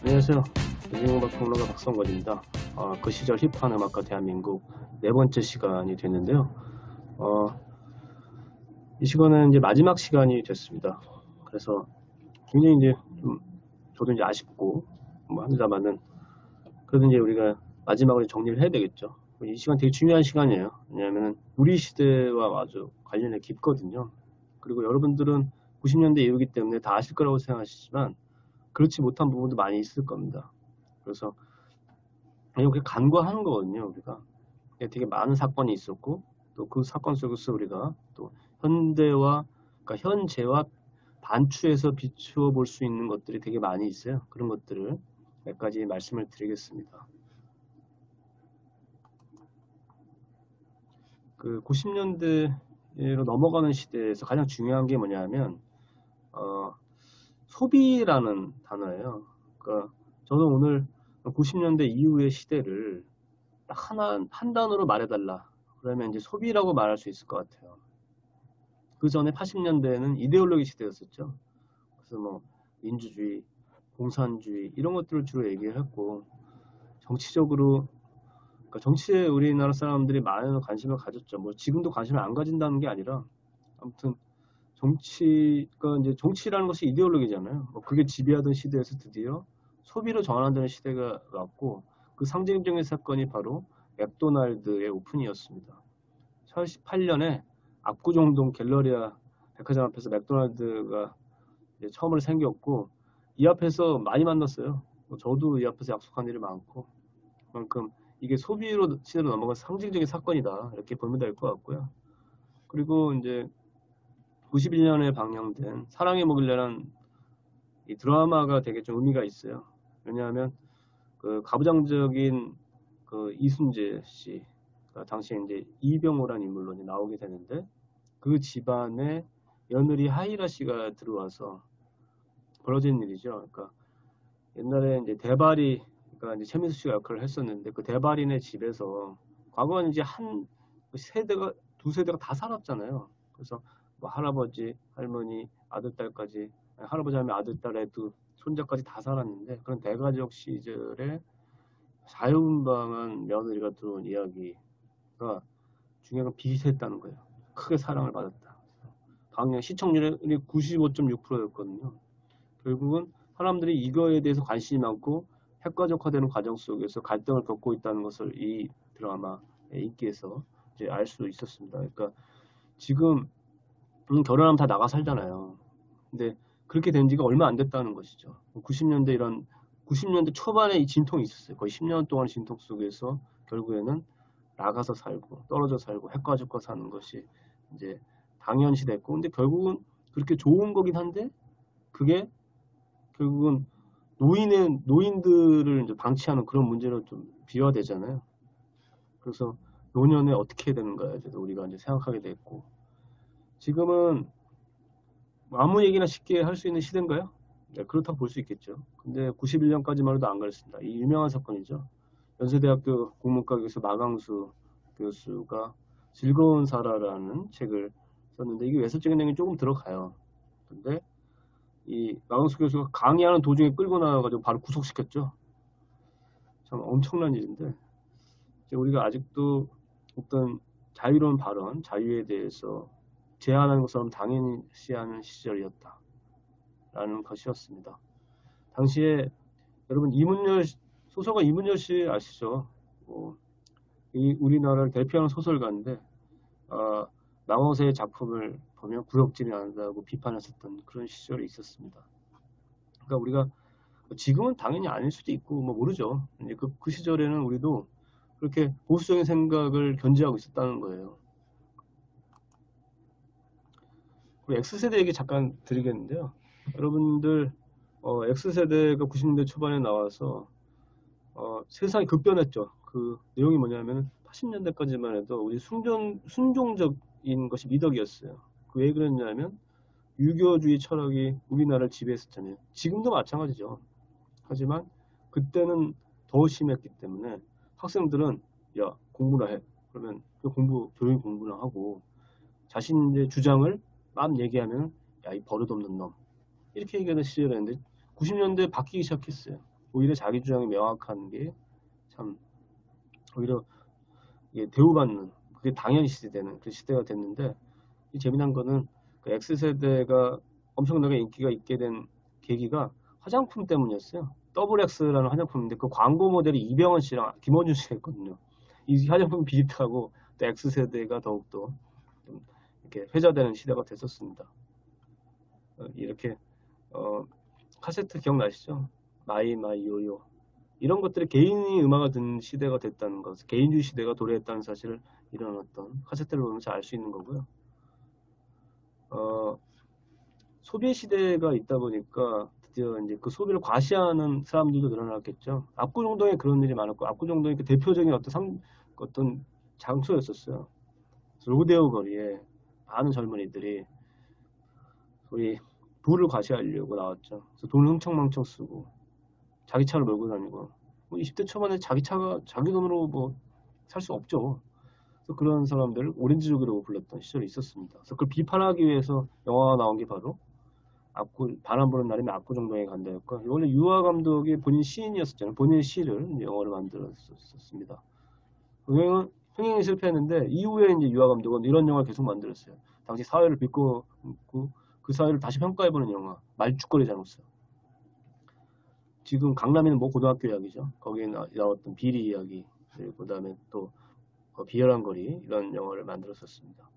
안녕하세요. 대중음악평론가 박성권입니다. 그 시절 힙한 음악과 대한민국 네 번째 시간이 됐는데요. 이 시간은 이제 마지막 시간이 됐습니다. 그래서 굉장히 이제 좀 저도 이제 아쉽고 뭐 합니다만은 그래도 이제 우리가 마지막으로 정리를 해야 되겠죠. 이 시간 되게 중요한 시간이에요. 왜냐하면 우리 시대와 아주 관련이 깊거든요. 그리고 여러분들은 90년대 이후기 때문에 다 아실 거라고 생각하시지만 그렇지 못한 부분도 많이 있을 겁니다. 그래서 이렇게 간과하는 거거든요. 우리가 되게 많은 사건이 있었고 또 그 사건 속에서 우리가 또 현대와 그러니까 현재와 반추해서 비추어 볼 수 있는 것들이 되게 많이 있어요. 그런 것들을 몇 가지 말씀을 드리겠습니다. 그 90년대로 넘어가는 시대에서 가장 중요한 게 뭐냐면 소비라는 단어예요. 그러니까 저는 오늘 90년대 이후의 시대를 딱 한 단어로 말해달라. 그러면 이제 소비라고 말할 수 있을 것 같아요. 그 전에 80년대에는 이데올로기 시대였었죠. 그래서 뭐 민주주의, 공산주의 이런 것들을 주로 얘기했고 정치적으로 그러니까 정치에 우리나라 사람들이 많은 관심을 가졌죠. 뭐 지금도 관심을 안 가진다는 게 아니라 아무튼 정치가 이제 정치라는 것이 이데올로기잖아요. 뭐 그게 지배하던 시대에서 드디어 소비로 전환되는 시대가 왔고 그 상징적인 사건이 바로 맥도날드의 오픈이었습니다. 48년에 압구정동 갤러리아 백화점 앞에서 맥도날드가 이제 처음으로 생겼고 이 앞에서 많이 만났어요. 저도 이 앞에서 약속한 일이 많고 그만큼 이게 소비로 시대로 넘어간 상징적인 사건이다 이렇게 보면 될 것 같고요. 그리고 이제 91년에 방영된 사랑의 목요일이라는 이 드라마가 되게 좀 의미가 있어요. 왜냐하면 그 가부장적인 그 이순재 씨가 당시에 이제 이병호라는 인물로 이제 나오게 되는데 그 집안에 며느리 하이라 씨가 들어와서 벌어진 일이죠. 그러니까 옛날에 이제 대발이가 이제 최민수 씨가 역할을 했었는데 그 대발이네 집에서 과거는 이제 한 세대가 두 세대가 다 살았잖아요. 그래서 뭐 할아버지, 할머니, 아들, 딸까지 할아버지 하면 아들, 딸, 애도 손자까지 다 살았는데 그런 대가족 시절에 자유분방한 며느리가 들어온 이야기가 중요한 건 비슷했다는 거예요. 크게 사랑을 받았다. 방영 시청률이 95.6%였거든요. 결국은 사람들이 이거에 대해서 관심이 많고 핵가족화되는 과정 속에서 갈등을 겪고 있다는 것을 이 드라마의 인기에서 이제 알 수 있었습니다. 그러니까 지금 결혼하면 다 나가 살잖아요. 근데 그렇게 된 지가 얼마 안 됐다는 것이죠. 90년대 초반에 이 진통이 있었어요. 거의 10년 동안 진통 속에서 결국에는 나가서 살고 떨어져 살고 핵가족화 사는 것이 이제 당연시 됐고 근데 결국은 그렇게 좋은 거긴 한데 그게 결국은 노인들을 이제 방치하는 그런 문제로 좀 비화되잖아요. 그래서 노년에 어떻게 해야 되는가에 대해서 우리가 이제 생각하게 됐고 지금은 아무 얘기나 쉽게 할 수 있는 시대인가요? 네, 그렇다고 볼 수 있겠죠. 근데 91년까지만 해도 안 그랬습니다. 이 유명한 사건이죠. 연세대학교 국문과교수 마강수 교수가 즐거운 살아라는 책을 썼는데 이게 외설적인 내용이 조금 들어가요. 근데 이 마강수 교수가 강의하는 도중에 끌고 나와가지고 바로 구속시켰죠. 참 엄청난 일인데 이제 우리가 아직도 어떤 자유로운 발언, 자유에 대해서 제한하는 것처럼 당연시하는 시절이었다. 라는 것이었습니다. 당시에 여러분 소설가 이문열 씨 아시죠? 이 우리나라를 대표하는 소설가인데 남원세의 작품을 보면 구역질이 난다고 비판했었던 그런 시절이 있었습니다. 그러니까 우리가 지금은 당연히 아닐 수도 있고 뭐 모르죠. 이제 그 시절에는 우리도 그렇게 보수적인 생각을 견지하고 있었다는 거예요. 그리고 X세대 얘기 잠깐 드리겠는데요. 여러분들 X세대가 90년대 초반에 나와서 세상이 급변했죠. 그 내용이 뭐냐면 80년대까지만 해도 우리 순종적인 것이 미덕이었어요. 그 왜 그랬냐면 유교주의 철학이 우리나라를 지배했었잖아요. 지금도 마찬가지죠. 하지만 그때는 더 심했기 때문에 학생들은 야 공부나 해. 그러면 그 공부 조용히 공부나 하고 자신의 주장을 막 얘기하면 야 이 버릇없는 놈 이렇게 얘기하는 시절이었는데 90년대 바뀌기 시작했어요. 오히려 자기 주장이 명확한 게 참 오히려 이게 대우받는 그게 당연시 되는 그 시대가 됐는데 이 재미난 거는 그 X세대가 엄청나게 인기가 있게 된 계기가 화장품 때문이었어요. 더블 X라는 화장품인데 그 광고 모델이 이병헌 씨랑 김원준 씨가 있거든요. 이 화장품 비슷하고 또 X세대가 더욱더 좀 이렇게 회자되는 시대가 됐었습니다. 이렇게 카세트 기억나시죠? 마이 마이 요요 이런 것들이 개인이 음악을 듣는 시대가 됐다는 것, 개인주의 시대가 도래했다는 사실을 이런 어떤 카세트를 보면서 알 수 있는 거고요. 소비 시대가 있다 보니까 드디어 이제 그 소비를 과시하는 사람들도 늘어났겠죠. 압구정동에 그런 일이 많았고, 압구정동이 그 대표적인 어떤 장소였었어요. 로데오 거리에 많은 젊은이들이 소위 부를 과시하려고 나왔죠. 그래서 돈을 흥청망청 쓰고 자기 차를 몰고 다니고 뭐 20대 초반에 자기 차가 자기 돈으로 뭐 살 수 없죠. 그래서 그런 사람들을 오렌지족이라고 불렀던 시절이 있었습니다. 그래서 그걸 비판하기 위해서 영화가 나온 게 바로 바람 부는 날이면 압구정동에 간다였고 원래 유아 감독이 본인 시인이었었잖아요. 본인 시를 영화를 만들었었습니다. 흥행이 실패했는데 이후에 이제 유아 감독은 이런 영화를 계속 만들었어요. 당시 사회를 비꼬고 그 사회를 다시 평가해보는 영화 말죽거리 잘못어 지금 강남에는 뭐 고등학교 이야기죠. 거기에 나왔던 비리 이야기 그리고 그다음에 또 비열한 거리 이런 영화를 만들었었습니다.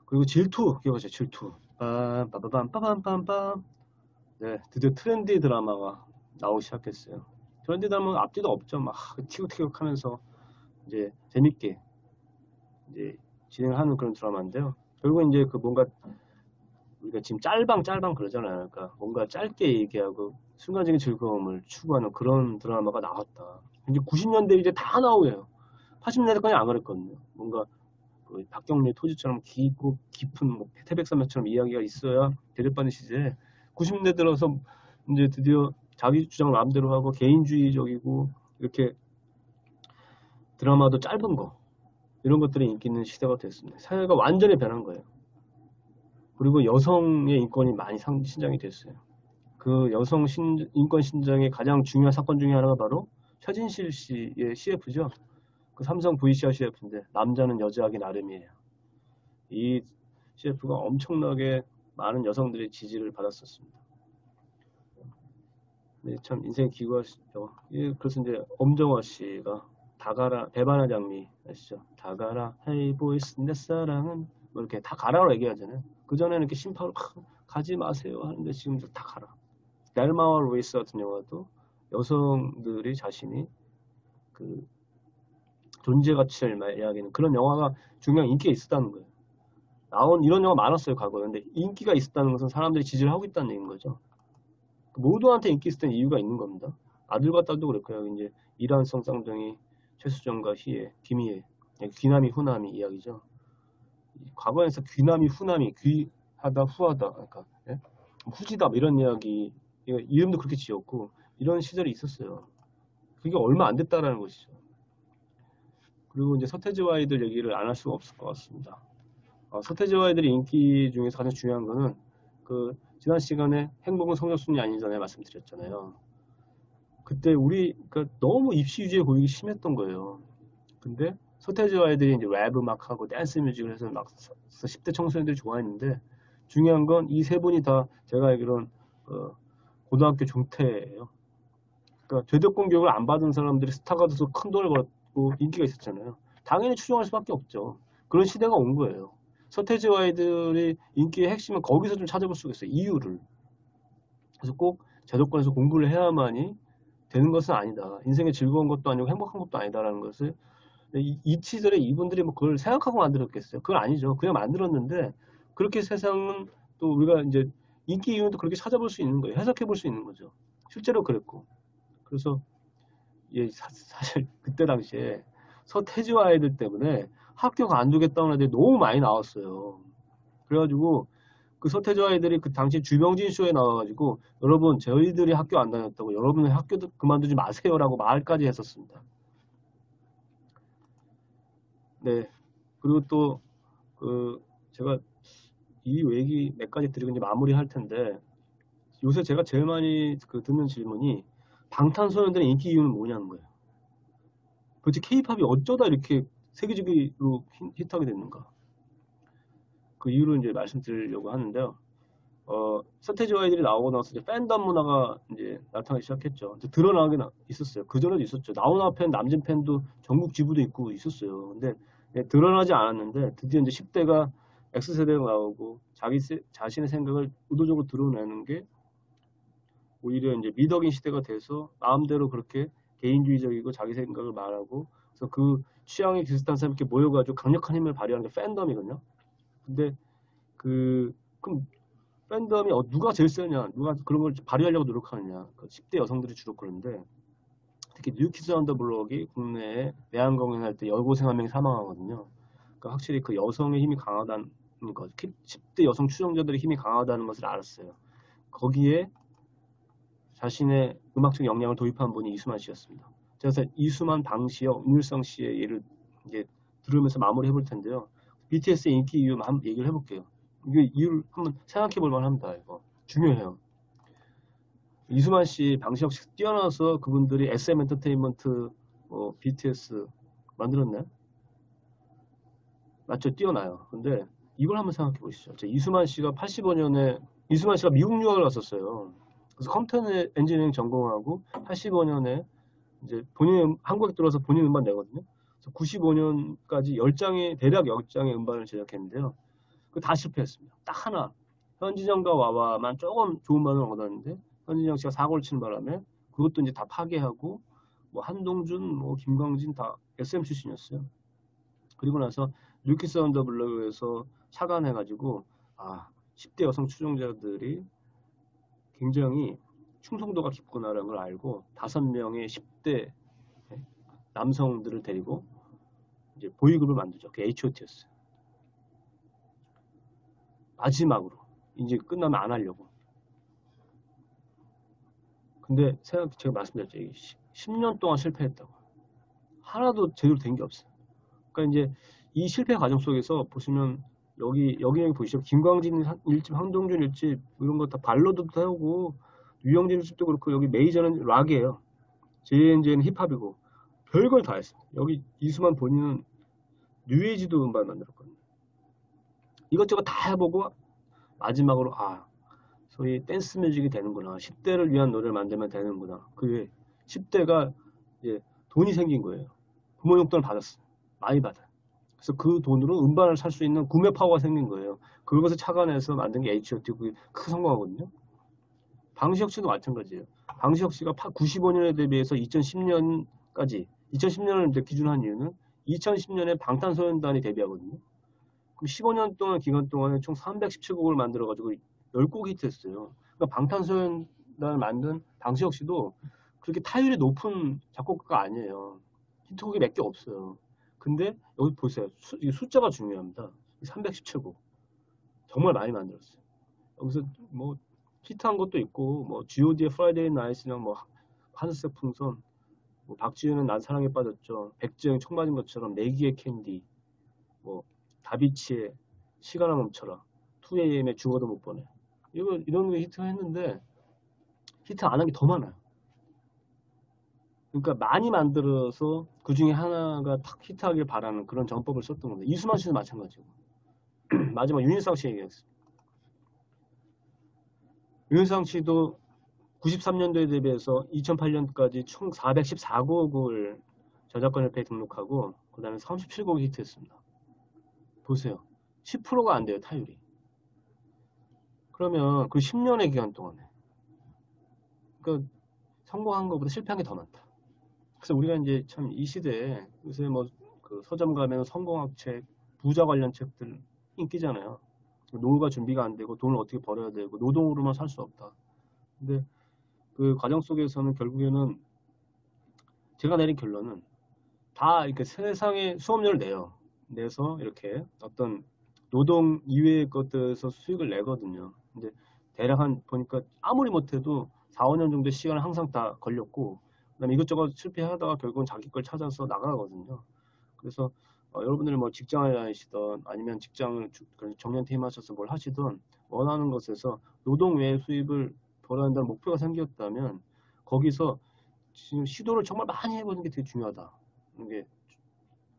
그리고 질투 기억하죠? 질투. 빰빠바밤 네, 드디어 트렌디 드라마가 나오기 시작했어요. 트렌디 드라마는 앞뒤도 없죠. 막 티격태격하면서 이제 재밌게 이제 진행하는 그런 드라마인데요. 결국 이제 그 뭔가 우리가 지금 짤방 그러잖아요. 그러니까 뭔가 짧게 얘기하고 순간적인 즐거움을 추구하는 그런 드라마가 나왔다. 이제 90년대 이제 다 나오고요. 80년대까지 안 그랬거든요. 뭔가 그 박경래 토지처럼 깊고 깊은 뭐 태백산맥처럼 이야기가 있어야 대접받는 시대에 90년대 들어서 이제 드디어 자기 주장 마음대로 하고 개인주의적이고 이렇게 드라마도 짧은 거 이런 것들이 인기 있는 시대가 됐습니다. 사회가 완전히 변한 거예요. 그리고 여성의 인권이 많이 신장이 됐어요. 그 여성 인권 신장의 가장 중요한 사건 중에 하나가 바로 최진실 씨의 CF죠. 그 삼성 VCR CF인데 남자는 여자하기 나름이에요. 이 CF가 엄청나게 많은 여성들의 지지를 받았었습니다. 네, 참 인생이 기구하시죠. 그래서 이제 엄정화 씨가 다가라 배반의 장미 아시죠? 다가라 헤이 보이스 내 사랑은 뭐 이렇게 다 가라고 얘기하잖아요. 그 전에는 이렇게 심파로 가지 마세요 하는데 지금 다 가라. 델마와 루이스 같은 영화도 여성들이 자신이 그 존재 가치를 이야기하는 그런 영화가 중요한 인기가 있었다는 거예요. 나온 이런 영화 많았어요 과거에. 근데 인기가 있었다는 것은 사람들이 지지를 하고 있다는 얘기인 거죠. 모두한테 인기 있었던 이유가 있는 겁니다. 아들과 딸도 그렇고요. 이제 이란성 쌍둥이 최수정과 희애, 김희애, 귀남이 후남이 이야기죠. 과거에서 귀남이 후남이 귀하다 후하다 그러니까 예? 후지다 이런 이야기 이름도 그렇게 지었고 이런 시절이 있었어요. 그게 얼마 안 됐다라는 것이죠. 그리고 이제 서태지와 아이들 얘기를 안 할 수가 없을 것 같습니다. 서태지와 아이들의 인기 중에서 가장 중요한 거는 그 지난 시간에 행복은 성적순이 아니잖아요 말씀드렸잖아요. 그때 그러니까 너무 입시 위주의 교육이 심했던 거예요. 근데 서태지와 아이들이 이제 랩 음악하고 댄스 뮤직을 해서 막 10대 청소년들이 좋아했는데 중요한 건 이 세 분이 다 제가 알기로는 고등학교 중퇴예요. 그러니까 제도권 교육을 안 받은 사람들이 스타가 돼서 큰 돈을 벌었고 인기가 있었잖아요. 당연히 추종할 수밖에 없죠. 그런 시대가 온 거예요. 서태지와 아이들의 인기의 핵심은 거기서 좀 찾아볼 수가 있어요. 이유를. 그래서 꼭 제도권에서 공부를 해야만이 되는 것은 아니다. 인생의 즐거운 것도 아니고 행복한 것도 아니다라는 것을 이 시절에 이분들이 뭐 그걸 생각하고 만들었겠어요. 그건 아니죠. 그냥 만들었는데 그렇게 세상은 또 우리가 이제 인기 이유는 또 그렇게 찾아볼 수 있는 거예요. 해석해 볼 수 있는 거죠. 실제로 그랬고. 그래서 사실 그때 당시에 서태지와 아이들 때문에 학교 관두겠다는 애들이 너무 많이 나왔어요. 그래가지고 그 서태지 아이들이 그 당시 주병진 쇼에 나와가지고 여러분 저희들이 학교 안 다녔다고 여러분의 학교도 그만두지 마세요라고 말까지 했었습니다. 네. 그리고 또 그 제가 이 얘기 몇 가지 드리고 이제 마무리할 텐데 요새 제가 제일 많이 듣는 질문이 방탄소년단의 인기 이유는 뭐냐는 거예요. 도대체 K-팝이 어쩌다 이렇게 세계적으로 히트하게 됐는가? 그 이유를 이제 말씀드리려고 하는데요. 서태지 아이들이 나오고 나서 이제 팬덤 문화가 이제 나타나기 시작했죠. 이제 드러나긴 있었어요. 그전에도 있었죠. 나훈아 팬, 남진 팬도 전국 지부도 있고 있었어요. 근데 드러나지 않았는데 드디어 이제 10대가 X세대가 나오고 자신의 생각을 의도적으로 드러내는 게 오히려 이제 미덕인 시대가 돼서 마음대로 그렇게 개인주의적이고 자기 생각을 말하고 그래서 그 취향이 비슷한 사람이 이렇게 모여가지고 강력한 힘을 발휘하는 게 팬덤이거든요. 근데 그럼 팬덤이 누가 제일 세냐, 누가 그런 걸 발휘하려고 노력하느냐. 10대 여성들이 주로 그런데 특히 뉴키즈 언더 블록이 국내에 내한 공연할 때 여고생 한 명이 사망하거든요. 그러니까 확실히 그 여성의 힘이 강하다는 것, 10대 여성 추종자들의 힘이 강하다는 것을 알았어요. 거기에 자신의 음악적 역량을 도입한 분이 이수만 씨였습니다. 그래서 이수만, 방시혁, 윤일성 씨의 예를 이제 들으면서 마무리 해볼 텐데요. BTS의 인기 이유 한번 얘기를 해볼게요. 이게 이유를 한번 생각해 볼 만합니다. 이거 중요해요. 이수만 씨, 방시혁 씨 뛰어나서 그분들이 SM 엔터테인먼트, BTS 만들었나요? 맞죠? 뛰어나요. 근데 이걸 한번 생각해 보시죠. 이수만 씨가 85년에 이수만 씨가 미국 유학을 갔었어요. 그래서 컴퓨터 엔지니어링 전공하고 85년에 이제 본인 한국에 들어와서 본인 음반 내거든요. 그래서 95년까지 10장의 대략 10장의 음반을 제작했는데요. 그 다 실패했습니다. 딱 하나 현진영과 와와만 조금 좋은 반응을 얻었는데 현진영 씨가 사고를 치는 바람에 그것도 이제 다 파괴하고 뭐 한동준, 뭐 김광진 다 SM 출신이었어요. 그리고 나서 뉴키스 언더 블럭에서 착안해가지고 10대 여성 추종자들이 굉장히 충성도가 깊구나라는 걸 알고 5명의 10대 남성들을 데리고 이제 보이그룹을 만들죠. 그 H.O.T였어요. 마지막으로 이제 끝나면 안 하려고. 근데 제가 말씀드렸죠. 10년 동안 실패했다고. 하나도 제대로 된 게 없어요. 그러니까 이제 이 실패 과정 속에서 보시면 여기 보시죠. 김광진 일집, 한동준 일집 이런 거 다 발로드도 해오고 유영진 일집도 그렇고 여기 메이저는 락이에요. JNJ는 힙합이고 별걸 다 했어요. 여기 이수만 본인은 뉴에이지도 음반 만들었거든요. 이것저것 다 해보고 마지막으로 소위 댄스 뮤직이 되는구나. 10대를 위한 노래를 만들면 되는구나. 그게 10대가 이제 돈이 생긴 거예요. 부모 용돈을 받았어요. 많이 받아요. 그래서 그 돈으로 음반을 살 수 있는 구매 파워가 생긴 거예요. 그것을 착안해서 만든 게 H.O.T. 그게 크게 성공하거든요. 방시혁 씨도 마찬가지예요. 방시혁 씨가 95년에 대비해서 2010년까지 2010년을 기준한 이유는 2010년에 방탄소년단이 데뷔하거든요. 그럼 15년 동안 기간 동안에 총 317곡을 만들어가지고 10곡 히트했어요. 그러니까 방탄소년단을 만든 방시혁 씨도 그렇게 타율이 높은 작곡가가 아니에요. 히트곡이 몇 개 없어요. 근데 여기 보세요. 이 숫자가 중요합니다. 317곡. 정말 많이 만들었어요. 여기서 뭐 히트한 것도 있고 뭐 G.O.D의 Friday Night이랑 뭐 하늘색 풍선, 뭐 박지윤은 난 사랑에 빠졌죠. 백지영이 총 맞은 것처럼 내기의 캔디, 뭐 다비치의 시간아 멈춰라, 2AM의 죽어도 못 보내. 이런 게 히트했는데 히트 안 한 게 더 많아요. 그러니까 많이 만들어서 그 중에 하나가 탁 히트하길 바라는 그런 정법을 썼던 겁니다. 이수만 씨도 마찬가지고. 마지막 윤일상 씨 얘기했어요. 윤일상 씨도 93년도에 대비해서 2008년까지 총 414곡을 저작권 협회에 등록하고 그 다음에 37곡이 히트했습니다. 보세요. 10%가 안 돼요, 타율이. 그러면 그 10년의 기간 동안에 그러니까 성공한 것보다 실패한 게 더 많다. 그래서 우리가 이제 참 이 시대에 요새 뭐 그 서점 가면 성공학 책, 부자 관련 책들 인기잖아요. 노후가 준비가 안 되고 돈을 어떻게 벌어야 되고 노동으로만 살 수 없다. 근데 그 과정 속에서는 결국에는 제가 내린 결론은 다 이렇게 세상에 수업료를 내요. 내서 이렇게 어떤 노동 이외의 것들에서 수익을 내거든요. 근데 대략 한 보니까 아무리 못해도 4, 5년 정도 시간을 항상 다 걸렸고, 그다음에 이것저것 실패하다가 결국은 자기 걸 찾아서 나가거든요. 그래서 여러분들이 뭐 직장을 다니시던 아니면 직장을 정년 퇴임하셔서 뭘 하시던 원하는 것에서 노동 외의 수입을 벌어야 한다는 목표가 생겼다면 거기서 지금 시도를 정말 많이 해보는 게 되게 중요하다. 이게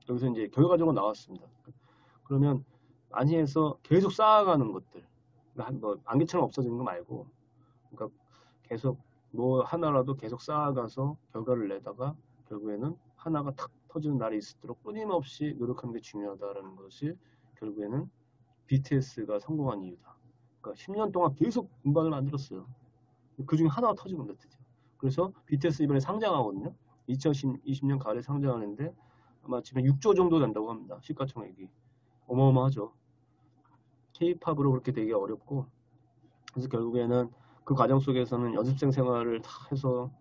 여기서 이제 결과적으로 나왔습니다. 그러면 많이 해서 계속 쌓아가는 것들, 뭐 안개처럼 없어지는 거 말고, 그러니까 계속 뭐 하나라도 계속 쌓아가서 결과를 내다가 결국에는 하나가 탁 터지는 날이 있도록 끊임없이 노력하는 게 중요하다라는 것이 결국에는 BTS가 성공한 이유다. 그러니까 10년 동안 계속 음반을 만들었어요. 그 중에 하나가 터지는 거죠. 그래서 BTS 이번에 상장하거든요. 2020년 가을에 상장하는데 아마 지금 6조 정도 된다고 합니다. 시가총액이. 어마어마하죠. K-팝으로 그렇게 되게 어렵고, 그래서 결국에는 그 과정 속에서는 연습생 생활을 다 해서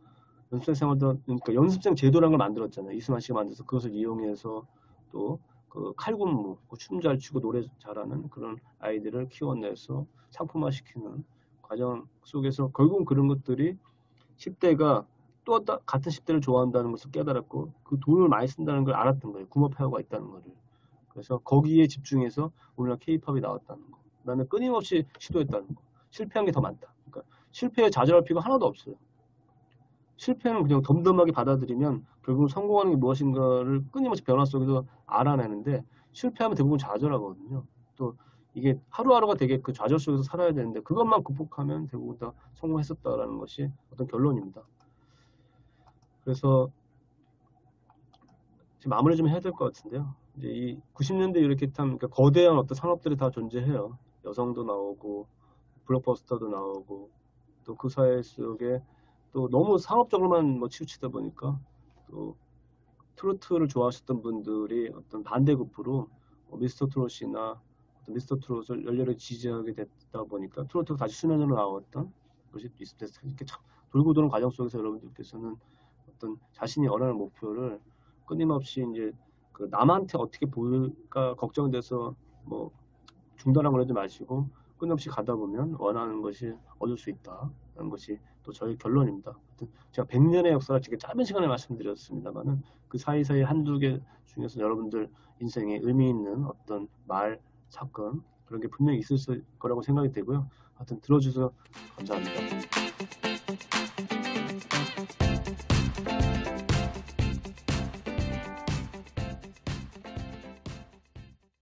연습생 생활도, 그러니까 연습생 제도라는 걸 만들었잖아요. 이수만 씨가 만들어서 그것을 이용해서 또 그 칼군무, 춤 잘 추고 노래 잘하는 그런 아이들을 키워내서 상품화시키는 과정 속에서 결국은 그런 것들이 10대가 또 같은 10대를 좋아한다는 것을 깨달았고, 그 돈을 많이 쓴다는 걸 알았던 거예요. 구모파가 있다는 거를. 그래서 거기에 집중해서 우리나라 K-팝이 나왔다는 거. 그다음에 끊임없이 시도했다는 거. 실패한 게 더 많다. 그러니까 실패에 좌절할 필요가 하나도 없어요. 실패는 그냥 덤덤하게 받아들이면 결국 성공하는 게 무엇인가를 끊임없이 변화 속에서 알아내는데, 실패하면 대부분 좌절하거든요. 또 이게 하루하루가 되게 그 좌절 속에서 살아야 되는데 그것만 극복하면 대부분 다 성공했었다라는 것이 어떤 결론입니다. 그래서 지금 마무리 좀 해야 될 것 같은데요. 이제 이 90년대 이렇게 참 그러니까 거대한 어떤 산업들이 다 존재해요. 여성도 나오고 블록버스터도 나오고, 또 그 사회 속에 또 너무 산업적으로만 뭐 치우치다 보니까 또 트로트를 좋아하셨던 분들이 어떤 반대급부로 미스터 트롯이나 어떤 미스터 트롯을 열렬히 지지하게 됐다 보니까 트로트가 다시 수면으로 나왔던 것이 있었어요. 이렇게 참 돌고 도는 과정 속에서 여러분들께서는 어떤 자신이 원하는 목표를 끊임없이 이제 그 남한테 어떻게 보일까 걱정돼서 뭐 중단하고 그러지 마시고 끊임없이 가다 보면 원하는 것이 얻을 수 있다는 것이 또 저희 결론입니다. 제가 100년의 역사를 지금 짧은 시간에 말씀드렸습니다만은 그 사이사이 한두 개 중에서 여러분들 인생에 의미 있는 어떤 말, 사건 그런 게 분명히 있을 거라고 생각이 되고요. 하여튼 들어주셔서 감사합니다.